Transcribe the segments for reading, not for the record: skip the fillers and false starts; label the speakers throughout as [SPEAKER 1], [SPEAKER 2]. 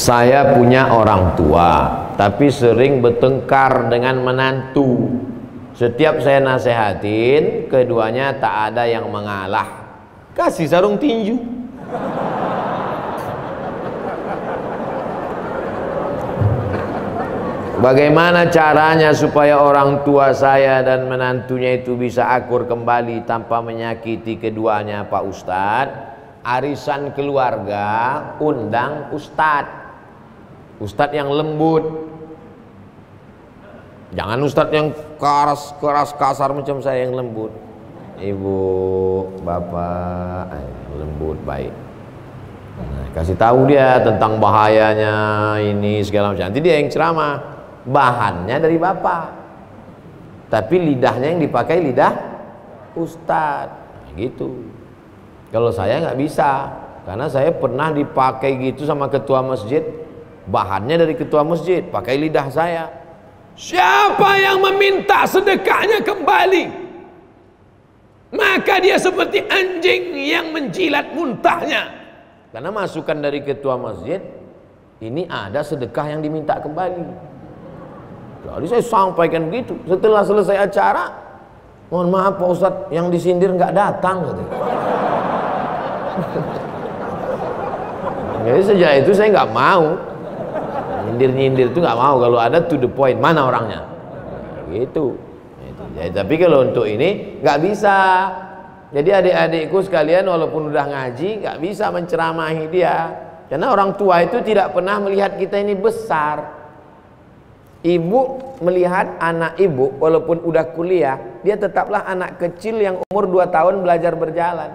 [SPEAKER 1] Saya punya orang tua, tapi sering bertengkar dengan menantu. Setiap saya nasehatin, keduanya tak ada yang mengalah. Kasih sarung tinju. Bagaimana caranya supaya orang tua saya dan menantunya itu bisa akur kembali tanpa menyakiti keduanya, Pak Ustadz? Arisan keluarga, undang Ustadz. Ustadz yang lembut. Jangan Ustadz yang keras kasar macam saya yang lembut. Ibu, bapak, lembut, baik. Nah, kasih tahu dia tentang bahayanya ini segala macam. Nanti dia yang ceramah. Bahannya dari bapak, tapi lidahnya yang dipakai lidah Ustadz. Nah, gitu. Kalau saya nggak bisa, karena saya pernah dipakai gitu sama ketua masjid. Bahannya dari ketua masjid, pakai lidah saya. Siapa yang meminta sedekahnya kembali, maka dia seperti anjing yang menjilat muntahnya. Karena masukan dari ketua masjid, ini ada sedekah yang diminta kembali. Jadi saya sampaikan begitu. Setelah selesai acara, mohon maaf Pak Ustadz, yang disindir nggak datang gitu. Jadi sejak itu saya nggak mau nyindir-nyindir, itu nggak mau. Kalau ada to the point, mana orangnya, gitu. Jadi, tapi kalau untuk ini nggak bisa. Jadi adik-adikku sekalian, walaupun udah ngaji, nggak bisa menceramahi dia, karena orang tua itu tidak pernah melihat kita ini besar. Ibu melihat anak ibu walaupun udah kuliah, dia tetaplah anak kecil yang umur 2 tahun belajar berjalan.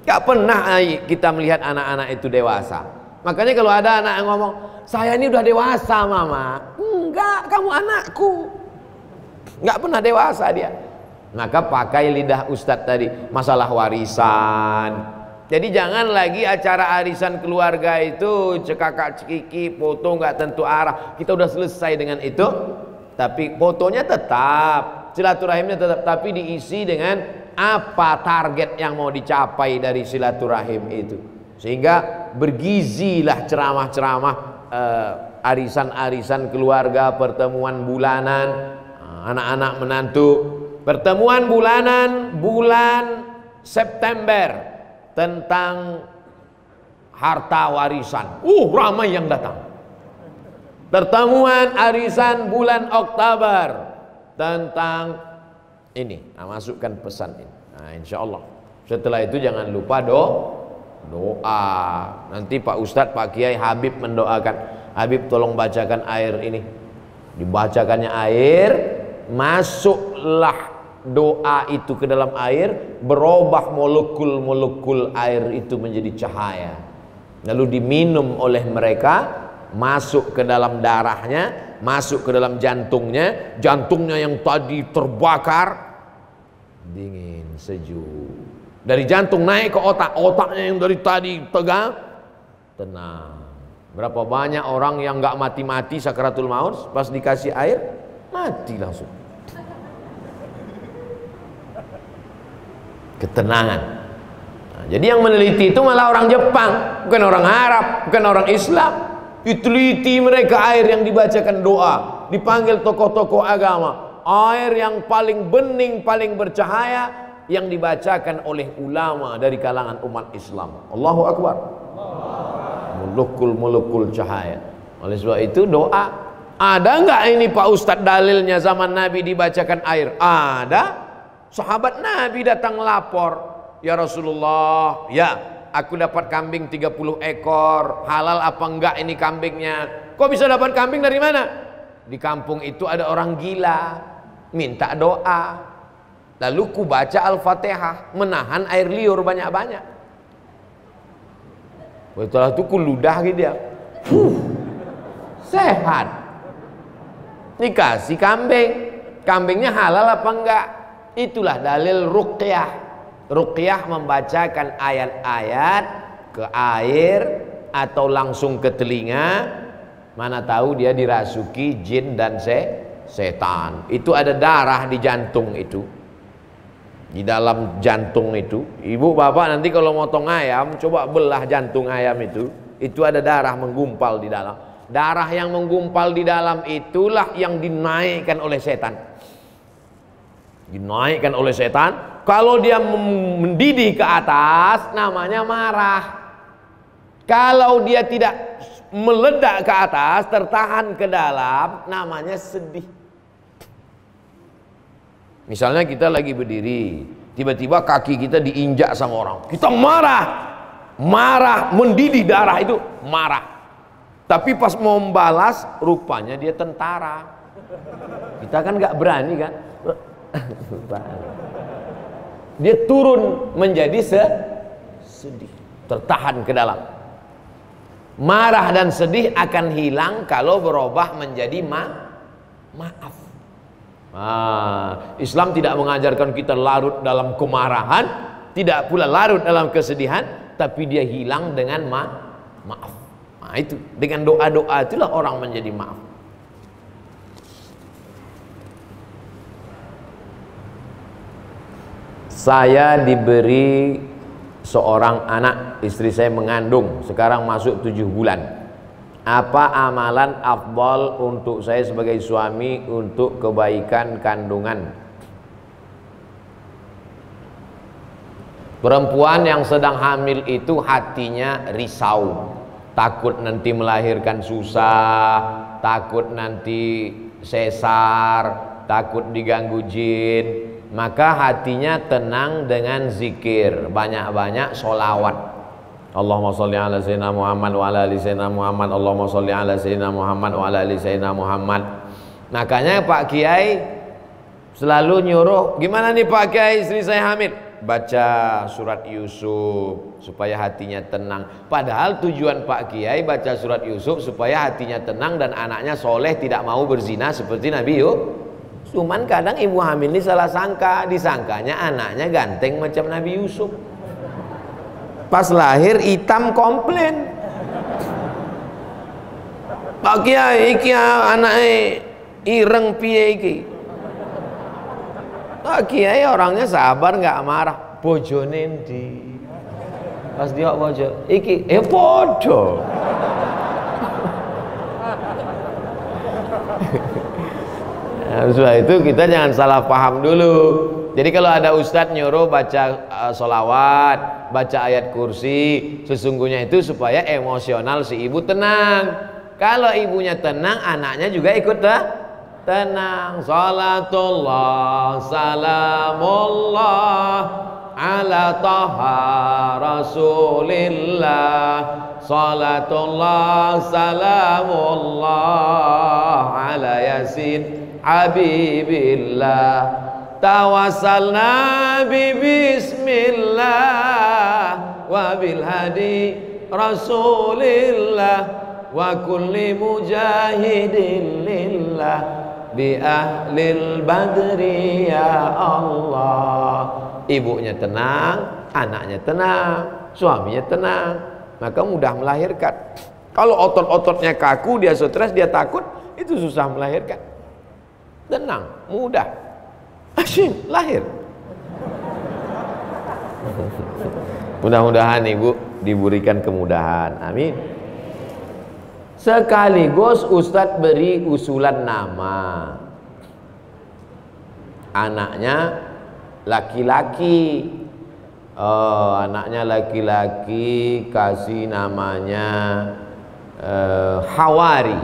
[SPEAKER 1] Gak pernah kita melihat anak-anak itu dewasa. Makanya kalau ada anak yang ngomong, saya ini udah dewasa mama. Enggak, kamu anakku. Gak pernah dewasa dia. Maka pakai lidah Ustadz tadi, masalah warisan. Jadi jangan lagi acara arisan keluarga itu cekakak cekiki, foto nggak tentu arah. Kita udah selesai dengan itu, tapi fotonya tetap, silaturahimnya tetap, tapi diisi dengan apa target yang mau dicapai dari silaturahim itu. Sehingga bergizilah ceramah-ceramah arisan-arisan keluarga, pertemuan bulanan, anak-anak menantu, pertemuan bulanan bulan September tentang harta warisan. Ramai yang datang. Pertemuan arisan bulan Oktober tentang ini. Nah, masukkan pesan ini. Nah, insya Allah. Setelah itu jangan lupa doa. Nanti Pak Ustadz, Pak Kiai Habib mendoakan. Habib tolong bacakan air ini. Dibacakannya air, masuklah doa itu ke dalam air, berubah molekul-molekul air itu menjadi cahaya, lalu diminum oleh mereka, masuk ke dalam darahnya, masuk ke dalam jantungnya. Jantungnya yang tadi terbakar dingin, sejuk. Dari jantung naik ke otak, otaknya yang dari tadi tegang tenang. Berapa banyak orang yang nggak mati-mati sakaratul maut, pas dikasih air mati langsung. Ketenangan. Nah, jadi yang meneliti itu malah orang Jepang, bukan orang Arab, bukan orang Islam. Diteliti mereka air yang dibacakan doa, dipanggil tokoh-tokoh agama, air yang paling bening, paling bercahaya, yang dibacakan oleh ulama dari kalangan umat Islam. Allahu Akbar. Molekul-molekul cahaya. Oleh sebab itu doa. Ada nggak ini Pak Ustadz dalilnya zaman Nabi dibacakan air? Ada. Sahabat Nabi datang lapor, ya Rasulullah, ya aku dapat kambing 30 ekor, halal apa enggak ini kambingnya? Kok bisa dapat kambing dari mana? Di kampung itu ada orang gila, minta doa. Lalu ku baca Al-Fatihah, menahan air liur banyak-banyak. Setelah itu ku ludah gitu dia, sehat. Dikasih kambing, kambingnya halal apa enggak? Itulah dalil ruqyah. Ruqyah membacakan ayat-ayat ke air atau langsung ke telinga. Mana tahu dia dirasuki jin dan setan. Itu ada darah di jantung itu. Di dalam jantung itu. Ibu bapak nanti kalau motong ayam, coba belah jantung ayam itu. itu ada darah menggumpal di dalam. Darah yang menggumpal di dalam itulah yang dinaikkan oleh setan. Dinaikkan oleh setan. Kalau dia mendidih ke atas, namanya marah. Kalau dia tidak meledak ke atas, tertahan ke dalam, namanya sedih. Misalnya kita lagi berdiri, tiba-tiba kaki kita diinjak sama orang, kita marah, mendidih darah itu, marah. Tapi pas mau membalas, rupanya dia tentara. Kita kan nggak berani kan? Dia turun menjadi sedih, tertahan ke dalam. Marah dan sedih akan hilang kalau berubah menjadi maaf. Islam tidak mengajarkan kita larut dalam kemarahan, tidak pula larut dalam kesedihan, tapi dia hilang dengan maaf. Nah, itu dengan doa-doa itulah orang menjadi maaf. Saya diberi seorang anak, istri saya mengandung, sekarang masuk 7 bulan. Apa amalan afdal untuk saya sebagai suami untuk kebaikan kandungan? Perempuan yang sedang hamil itu hatinya risau, takut nanti melahirkan susah, takut nanti sesar, takut diganggu jin. Maka hatinya tenang dengan zikir, banyak-banyak sholawat. Allahumma sholli ala sayyidina Muhammad wa ala ali sayyidina Muhammad. Allahumma sholli ala sayyidina Muhammad wa ala ali sayyidina Muhammad. Makanya Pak Kiai selalu nyuruh, gimana nih Pak Kiai, istri saya hamil, baca surat Yusuf supaya hatinya tenang. Padahal tujuan Pak Kiai baca surat Yusuf supaya hatinya tenang dan anaknya soleh, tidak mau berzina seperti Nabi Yusuf. Cuman kadang ibu hamil ini salah sangka, disangkanya anaknya ganteng macam Nabi Yusuf. Pas lahir hitam komplain. Pak Kiai iki anaknya ireng piye iki. Pak Kiai orangnya sabar, nggak marah. Bojone ndi? Pas dia bojo iki podo. Nah, setelah itu kita jangan salah paham dulu. Jadi kalau ada ustadz nyuruh baca sholawat, baca ayat kursi, sesungguhnya itu supaya emosional si ibu tenang. Kalau ibunya tenang, anaknya juga ikut tenang. Salatullah salamullah ala taha rasulillah. Salatullah salamullah ala yasin habibillah. Tawassalna bi bismillah wa bil hadi rasulillah wa kulli mujahidin lillah bi ahlil badri ya Allah. Ibunya tenang, anaknya tenang, suaminya tenang, maka mudah melahirkan. Kalau otot-ototnya kaku, dia stres, dia takut, itu susah melahirkan. Tenang, mudah, asyik lahir. Mudah-mudahan ibu diberikan kemudahan, amin. Sekaligus Ustadz beri usulan nama. Anaknya laki-laki. Anaknya laki-laki, kasih namanya Hawari.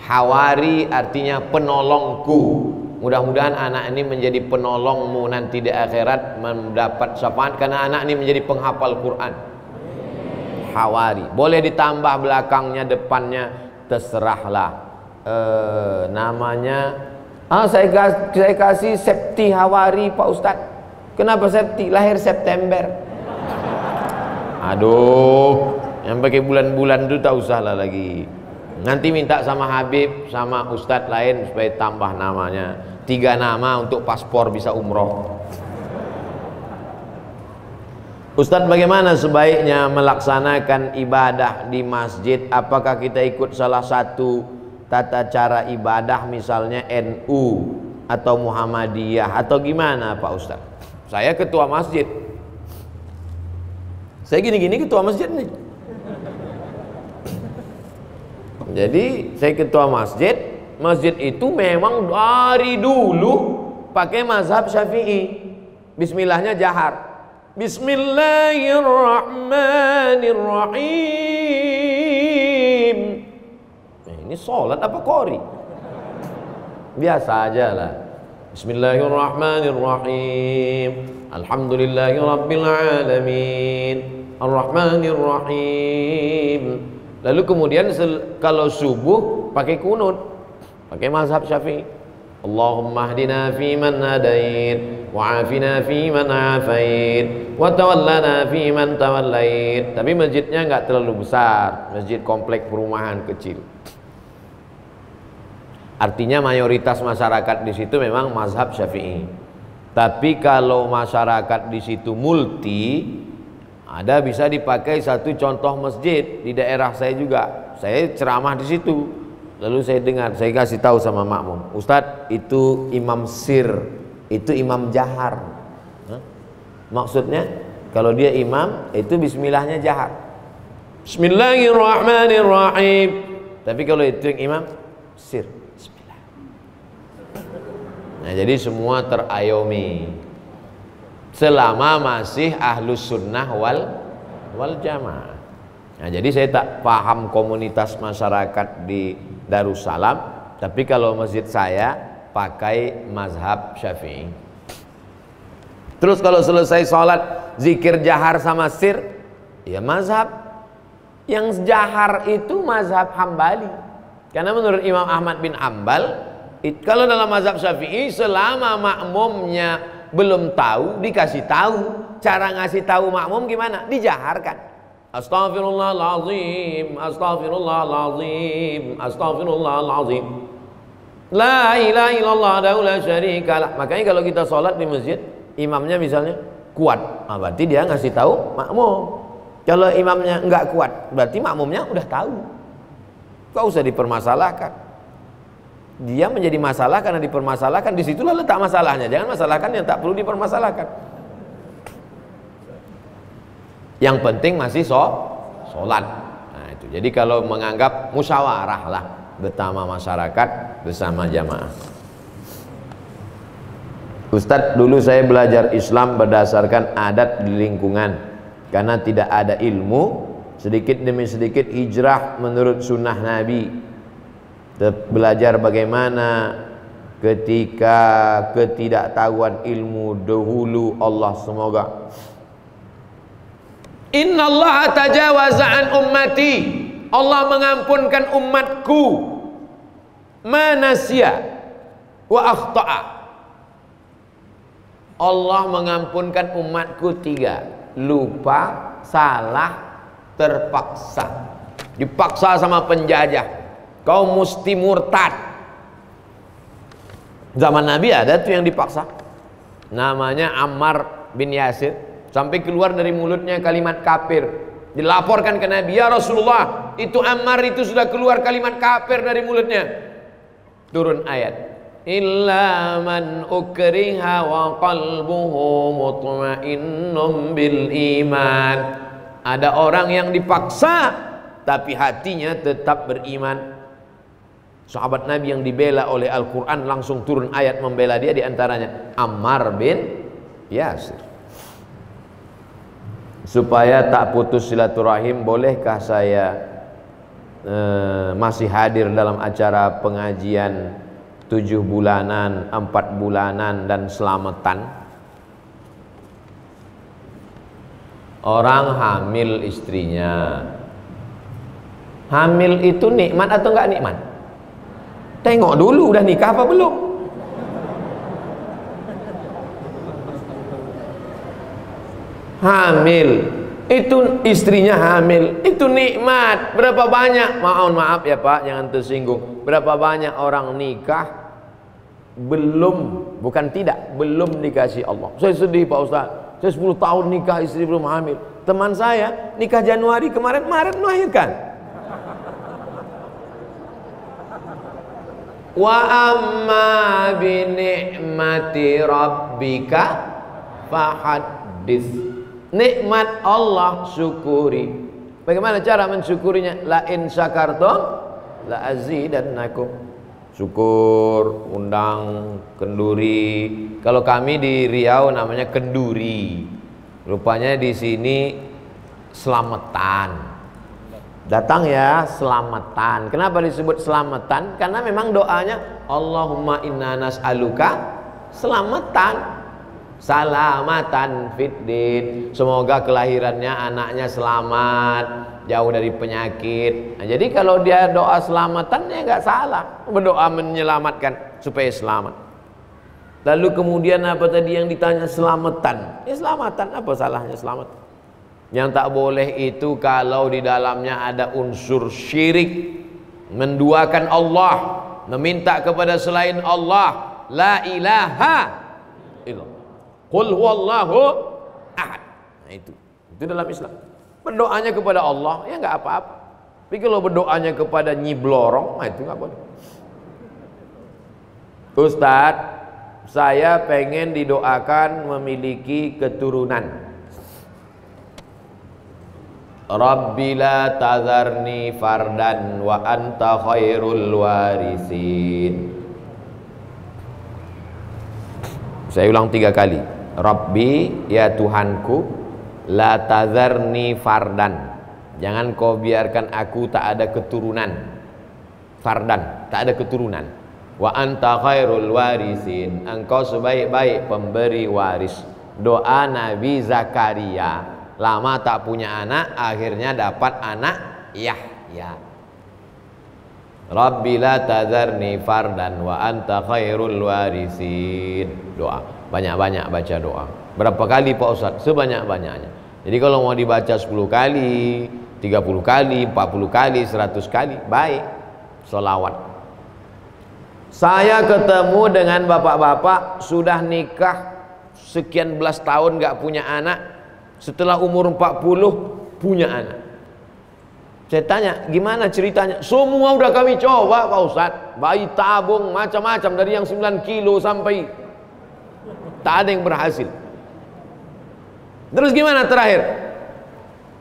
[SPEAKER 1] Hawari artinya penolongku. Mudah-mudahan anak ini menjadi penolongmu nanti di akhirat, mendapat syafaat karena anak ini menjadi penghafal Quran. Hawari. Boleh ditambah belakangnya, depannya, terserahlah. Namanya saya kasih Septi Hawari Pak Ustadz. Kenapa Septi? Lahir September. Aduh, yang pakai bulan-bulan itu tak usahlah lagi. Nanti minta sama Habib, sama Ustadz lain supaya tambah namanya. 3 nama untuk paspor bisa umroh. Ustadz, bagaimana sebaiknya melaksanakan ibadah di masjid? Apakah kita ikut salah satu tata cara ibadah, misalnya NU atau Muhammadiyah, atau gimana Pak Ustadz? Saya ketua masjid. Saya gini-gini ketua masjid nih. Jadi saya ketua masjid. Masjid itu memang dari dulu pakai mazhab Syafi'i. Bismillahnya jahar. Bismillahirrahmanirrahim. Ini sholat apa qori? Biasa aja lah. Bismillahirrahmanirrahim. Alhamdulillahirabbil alamin. Arrahmanirrahim. Lalu kemudian kalau subuh pakai kunut, pakai mazhab Syafi'i. Allahumma hdina fiman hadait, wa'afina fiman afait, wa tawallana fiman tawallait. Tapi masjidnya nggak terlalu besar, masjid komplek perumahan kecil. Artinya mayoritas masyarakat di situ memang mazhab Syafi'i. Tapi kalau masyarakat di situ multi, ada bisa dipakai satu contoh masjid di daerah saya juga. Saya ceramah di situ. Lalu saya dengar, saya kasih tahu sama makmum, Ustadz itu imam sir, itu imam jahar. Maksudnya kalau dia imam itu bismillahnya jahar. Bismillahirrahmanirrahim. Tapi kalau itu yang imam sir. Bismillah. Nah jadi semua terayomi. Selama masih ahlus sunnah wal jamaah. Nah, jadi saya tak paham komunitas masyarakat di Darussalam, tapi kalau masjid saya pakai mazhab Syafi'i. Terus kalau selesai sholat zikir jahar sama sir, ya mazhab yang jahar itu mazhab Hambali. Karena menurut Imam Ahmad bin Hanbal, kalau dalam mazhab Syafi'i selama makmumnya belum tahu dikasih tahu. Cara ngasih tahu makmum gimana? Dijaharkan. Astaghfirullahaladzim, astaghfirullahaladzim, astaghfirullahaladzim. La ilaha illallah la syarikalah. Makanya kalau kita sholat di masjid, imamnya misalnya kuat, berarti dia ngasih tahu makmum. Kalau imamnya enggak kuat, berarti makmumnya udah tahu. Gak usah dipermasalahkan. Dia menjadi masalah karena dipermasalahkan. Disitulah letak masalahnya. Jangan masalahkan yang tak perlu dipermasalahkan. Yang penting masih sholat. Nah itu. Jadi kalau menganggap musyawarah lah bersama masyarakat, bersama jamaah. Ustadz, dulu saya belajar Islam berdasarkan adat di lingkungan. Karena tidak ada ilmu, sedikit demi sedikit hijrah menurut sunnah Nabi. Belajar bagaimana ketika ketidaktahuan ilmu dahulu. Allah semoga Innallaha tajawaza an ummati. Allah mengampunkan umatku manasya wa akhta'a. Allah mengampunkan umatku 3: lupa, salah, terpaksa. Dipaksa sama penjajah, kau mesti murtad. Zaman Nabi ada tuh yang dipaksa, namanya Ammar bin Yasir. Sampai keluar dari mulutnya kalimat kafir. Dilaporkan ke Nabi, ya Rasulullah, itu Ammar itu sudah keluar kalimat kafir dari mulutnya. Turun ayat, illa man ukriha wa qalbuhu mutmainnun bil iman. Ada orang yang dipaksa tapi hatinya tetap beriman. Sahabat Nabi yang dibela oleh Al-Quran langsung turun ayat membela dia, diantaranya Ammar bin Yasir. Supaya tak putus silaturahim, bolehkah saya masih hadir dalam acara pengajian 7 bulanan, 4 bulanan dan selamatan? Orang hamil istrinya, hamil itu nikmat atau enggak nikmat? Tengok dulu udah nikah apa belum. Hamil itu, istrinya hamil itu nikmat. Berapa banyak, maaf ya Pak, jangan tersinggung, berapa banyak orang nikah belum, bukan tidak, belum dikasih Allah. Saya sedih Pak Ustaz, saya 10 tahun nikah istri belum hamil. Teman saya nikah Januari kemarin, Maret melahirkan. Wa amma bi ni'mati rabbika fahaddits. Nikmat Allah syukuri. Bagaimana cara mensyukurinya? La in syakartum la azidannakum. Syukur, undang, kenduri. Kalau kami di Riau namanya kenduri. Rupanya di sini selamatan. Datang ya, selamatan. Kenapa disebut selamatan? Karena memang doanya Allahumma inna nas'aluka selamatan, salamatan fiddin. Semoga kelahirannya anaknya selamat, jauh dari penyakit. Nah, jadi kalau dia doa selamatan ya nggak salah, berdoa menyelamatkan supaya selamat. Lalu kemudian apa tadi yang ditanya? Selamatan. Ya selamatan, apa salahnya selamat? Yang tak boleh itu kalau di dalamnya ada unsur syirik, menduakan Allah, meminta kepada selain Allah, la ilaha illallah, qul huwallahu ahad. Nah, itu dalam Islam. Berdoanya kepada Allah ya nggak apa-apa. Tapi kalau berdoanya kepada Nyi Blorong, nah itu nggak boleh. Ustadz, saya pengen didoakan memiliki keturunan. Rabbi la tazarni fardan wa anta khairul warisin. Saya ulang 3 kali. Rabbi, ya Tuhanku, la tazarni fardan. Jangan kau biarkan aku tak ada keturunan. Fardan, tak ada keturunan. Wa anta khairul warisin. Engkau sebaik-baik pemberi waris. Doa Nabi Zakaria. Lama tak punya anak, akhirnya dapat anak Yahya. Rabbi la tazarni fardan wa anta khairul warisin. Doa, banyak-banyak baca doa. Berapa kali Pak Ustadz? Sebanyak-banyaknya. Jadi kalau mau dibaca 10 kali, 30 kali, 40 kali, 100 kali, baik. Sholawat. Saya ketemu dengan bapak-bapak sudah nikah sekian belas tahun gak punya anak. Setelah umur 40 punya anak. Saya tanya, gimana ceritanya? Semua udah kami coba Pak Ustadz. Bayi tabung macam-macam, dari yang 9 kilo sampai tak ada yang berhasil. Terus gimana terakhir?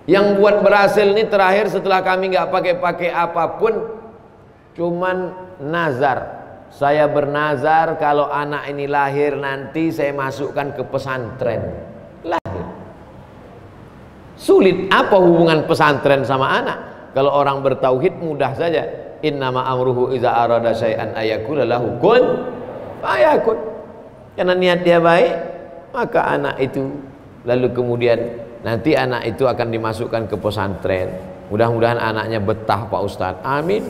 [SPEAKER 1] Yang buat berhasil ini terakhir setelah kami nggak pakai apapun, cuman nazar. Saya bernazar kalau anak ini lahir nanti saya masukkan ke pesantren. Lahir. Sulit, apa hubungan pesantren sama anak? Kalau orang bertauhid mudah saja. Innama amruhu iza arada syai'an ayakula lahu kun fayakun. Karena niat dia baik, maka anak itu lalu kemudian nanti anak itu akan dimasukkan ke pesantren. Mudah-mudahan anaknya betah Pak Ustadz. Amin.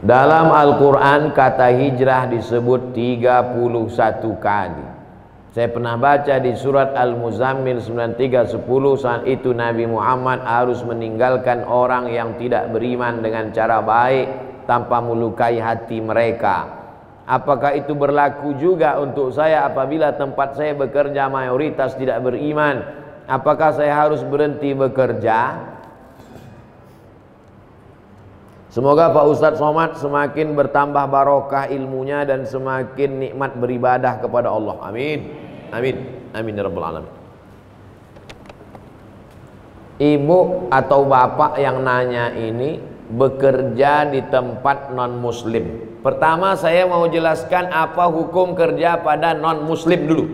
[SPEAKER 1] Dalam Al-Quran kata hijrah disebut 31 kali. Saya pernah baca di surat Al-Muzammil 93:10, saat itu Nabi Muhammad harus meninggalkan orang yang tidak beriman dengan cara baik tanpa melukai hati mereka. Apakah itu berlaku juga untuk saya apabila tempat saya bekerja mayoritas tidak beriman? Apakah saya harus berhenti bekerja? Semoga Pak Ustadz Somad semakin bertambah barokah ilmunya dan semakin nikmat beribadah kepada Allah. Amin. Amin. Amin ya rabbal alamin. Ibu atau bapak yang nanya ini bekerja di tempat non muslim. Pertama saya mau jelaskan apa hukum kerja pada non muslim dulu.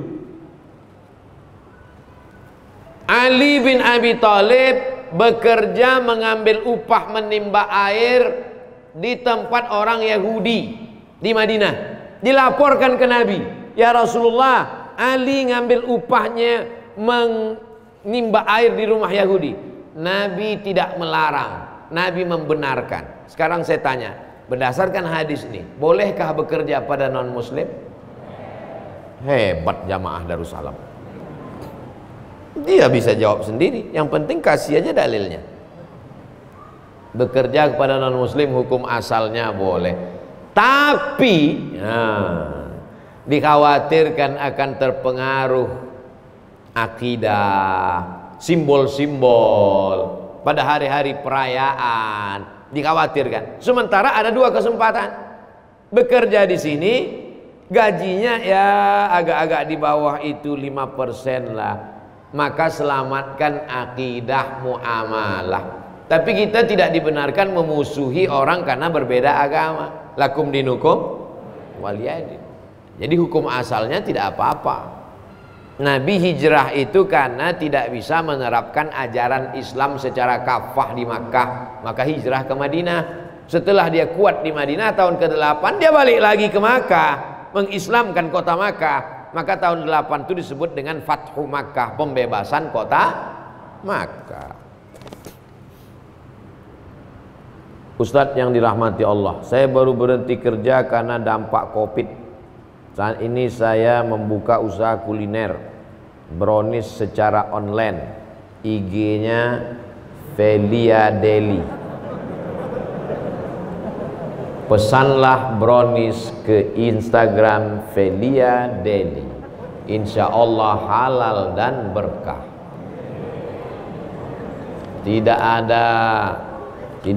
[SPEAKER 1] Ali bin Abi Thalib bekerja mengambil upah menimba air di tempat orang Yahudi di Madinah. Dilaporkan ke Nabi, ya Rasulullah, Ali ngambil upahnya menimba air di rumah Yahudi. Nabi tidak melarang, Nabi membenarkan. Sekarang saya tanya, berdasarkan hadis ini, bolehkah bekerja pada non muslim? Hebat jamaah Darussalam. Dia bisa jawab sendiri. Yang penting kasih aja dalilnya. Bekerja kepada non muslim hukum asalnya boleh, tapi dikhawatirkan akan terpengaruh akidah, simbol-simbol pada hari-hari perayaan. Dikhawatirkan. Sementara ada 2 kesempatan. Bekerja di sini gajinya ya agak-agak di bawah itu 5% lah. Maka selamatkan akidah muamalah. Tapi kita tidak dibenarkan memusuhi orang karena berbeda agama. Lakum dinukum waliyadin. Jadi hukum asalnya tidak apa-apa. Nabi hijrah itu karena tidak bisa menerapkan ajaran Islam secara kafah di Makkah, maka hijrah ke Madinah. Setelah dia kuat di Madinah tahun ke-8, dia balik lagi ke Makkah, mengislamkan kota Makkah. Maka tahun 8 itu disebut dengan Fathu Makkah, pembebasan kota Makkah. Ustadz yang dirahmati Allah, saya baru berhenti kerja karena dampak Covid. Saat ini saya membuka usaha kuliner brownies secara online. IG-nya Velia Deli. Pesanlah brownies ke Instagram Velia Deli. Insya Allah halal dan berkah. Tidak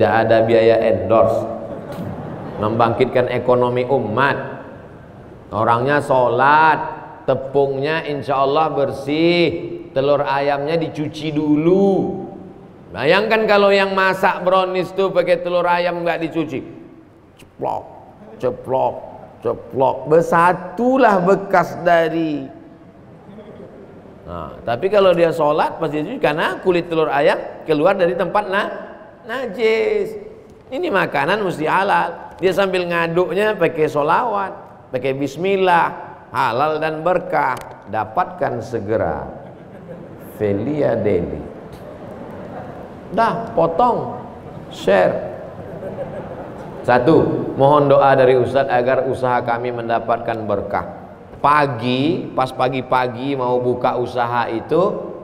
[SPEAKER 1] ada biaya endorse. Membangkitkan ekonomi umat. Orangnya sholat, tepungnya insya Allah bersih, telur ayamnya dicuci dulu. Bayangkan kalau yang masak brownies tuh pakai telur ayam nggak dicuci, ceplok, ceplok, ceplok, bersatulah bekas dari. Nah, tapi kalau dia sholat pasti dicuci karena kulit telur ayam keluar dari tempat najis. Ini makanan mesti halal. Dia sambil ngaduknya pakai sholawat, pakai bismillah, halal dan berkah. Dapatkan segera Velia Deli. Dah, potong, share. 1. Mohon doa dari Ustadz agar usaha kami mendapatkan berkah. Pagi, pas pagi-pagi mau buka usaha itu,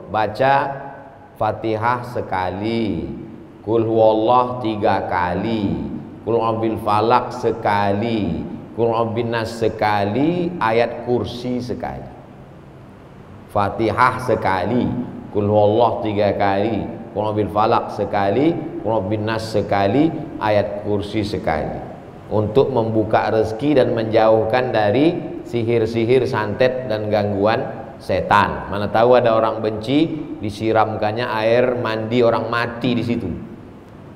[SPEAKER 1] baca Fatihah sekali, Qul huwallah 3 kali, Qul a'udzu falaq sekali, Qul a'udzu nas sekali, ayat kursi sekali. Fatihah sekali, Qul huwallah 3 kali, Qul a'udzu falaq sekali, Qul a'udzu nas sekali, ayat kursi sekali. Untuk membuka rezeki dan menjauhkan dari sihir-sihir, santet dan gangguan setan. Mana tahu ada orang benci, disiramkannya air mandi orang mati di situ.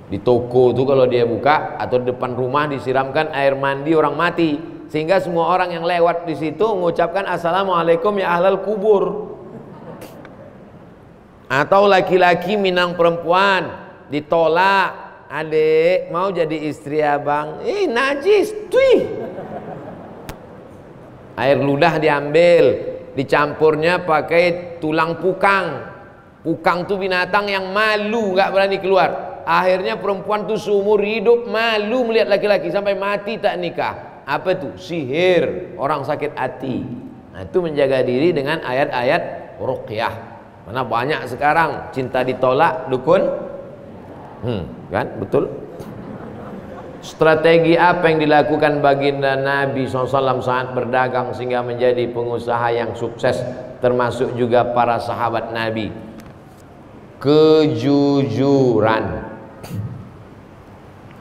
[SPEAKER 1] Di toko itu kalau dia buka atau di depan rumah disiramkan air mandi orang mati, sehingga semua orang yang lewat di situ mengucapkan assalamualaikum ya ahlal kubur. Atau laki-laki minang perempuan ditolak, adik mau jadi istri abang, najis, tuih. Air ludah diambil, dicampurnya pakai tulang pukang. Pukang tuh binatang yang malu, nggak berani keluar. Akhirnya perempuan tuh seumur hidup malu melihat laki-laki sampai mati tak nikah. Apa tuh? Sihir, orang sakit hati. Nah, itu menjaga diri dengan ayat-ayat ruqyah. Karena banyak sekarang cinta ditolak dukun. Kan? Betul? Strategi apa yang dilakukan baginda Nabi SAW saat berdagang sehingga menjadi pengusaha yang sukses, termasuk juga para sahabat Nabi? Kejujuran.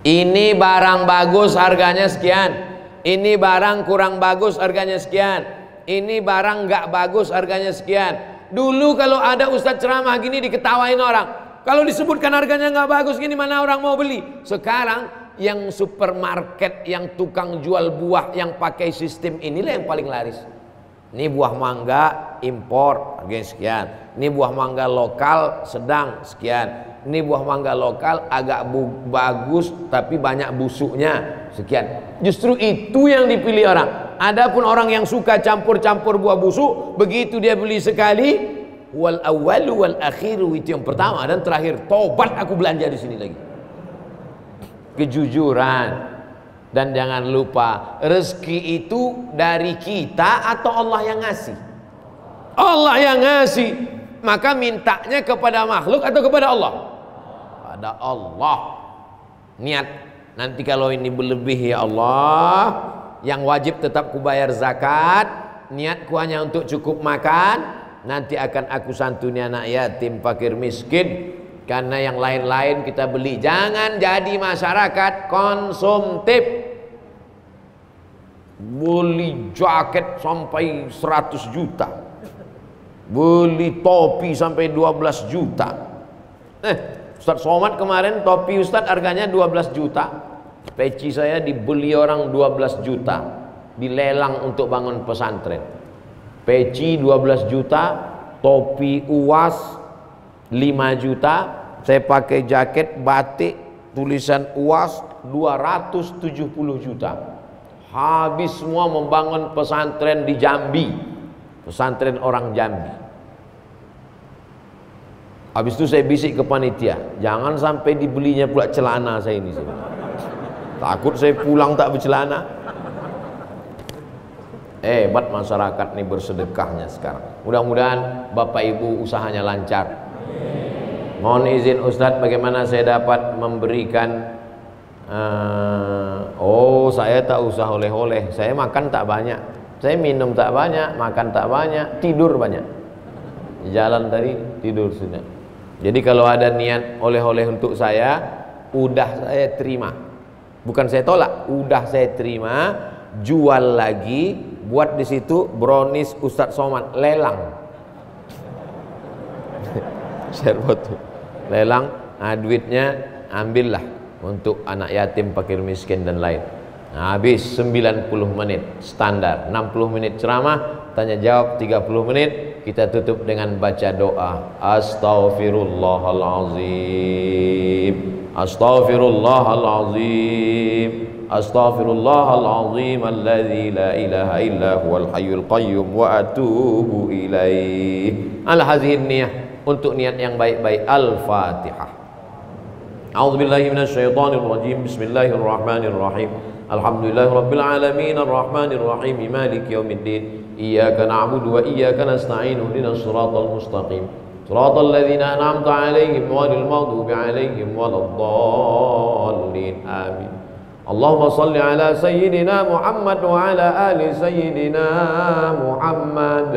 [SPEAKER 1] Ini barang bagus harganya sekian, ini barang kurang bagus harganya sekian, ini barang nggak bagus harganya sekian. Dulu kalau ada ustadz ceramah gini diketawain orang, kalau disebutkan harganya nggak bagus gini mana orang mau beli. Sekarang yang supermarket, yang tukang jual buah yang pakai sistem inilah yang paling laris. Ini buah mangga impor harganya sekian, ini buah mangga lokal sedang sekian, ini buah mangga lokal agak bagus tapi banyak busuknya sekian. Justru itu yang dipilih orang. Adapun orang yang suka campur-campur buah busuk, begitu dia beli sekali, wal awwalu wal akhiru, itu yang pertama dan terakhir, tobat aku belanja di sini lagi. Kejujuran. Dan jangan lupa, rezeki itu dari kita atau Allah yang ngasih? Allah yang ngasih. Maka mintanya kepada makhluk atau kepada Allah? Pada Allah. Niat, nanti kalau ini berlebih ya Allah, yang wajib tetap kubayar zakat, niatku hanya untuk cukup makan, nanti akan aku santuni anak yatim, fakir, miskin. Karena yang lain-lain kita beli. Jangan jadi masyarakat konsumtif. Beli jaket sampai 100 juta, beli topi sampai 12 juta. Ustaz Somad kemarin topi Ustaz harganya 12 juta. Peci saya dibeli orang 12 juta. Dilelang untuk bangun pesantren. Peci 12 juta, topi UAS 5 juta. Saya pakai jaket batik tulisan UAS 270 juta. Habis semua membangun pesantren di Jambi. Pesantren orang Jambi. Habis itu saya bisik ke panitia, jangan sampai dibelinya pula celana saya ini. Takut saya pulang tak bercelana. Hebat masyarakat nih bersedekahnya sekarang. Mudah-mudahan Bapak Ibu usahanya lancar. Mohon izin Ustadz, bagaimana saya dapat memberikan saya tak usah oleh-oleh. Saya makan tak banyak, saya minum tak banyak, makan tak banyak, tidur banyak. Jalan tadi tidur sudah. Jadi kalau ada niat oleh-oleh untuk saya, udah saya terima. Bukan saya tolak, udah saya terima. Jual lagi, buat di situ brownies Ustadz Somad, lelang. Share foto. Lelang, duitnya ambillah untuk anak yatim, fakir miskin dan lain. Habis 90 menit standar, 60 menit ceramah, tanya jawab 30 menit. Kita tutup dengan baca doa. Astaghfirullahalazim, astaghfirullahalazim, astaghfirullahalazim alladzi la ilaha illa huwal hayyul qayyum wa atubu ilaih. Ala hadhihi niyah, untuk niat yang baik-baik. Al-Fatihah. A'udzubillahi minasyaitonir rajim. Bismillahirrahmanirrahim. Alhamdulillahirabbil alamin arrahmanir rahim maliki yaumiddin. Iyyaka na'budu wa iyyaka nasta'in ihdinas siratal mustaqim. Siratal ladzina an'amta 'alaihim ghairil maghdubi 'alaihim waladdallin. Amin. Allahumma shalli ala sayyidina Muhammad wa ala ali sayyidina Muhammad.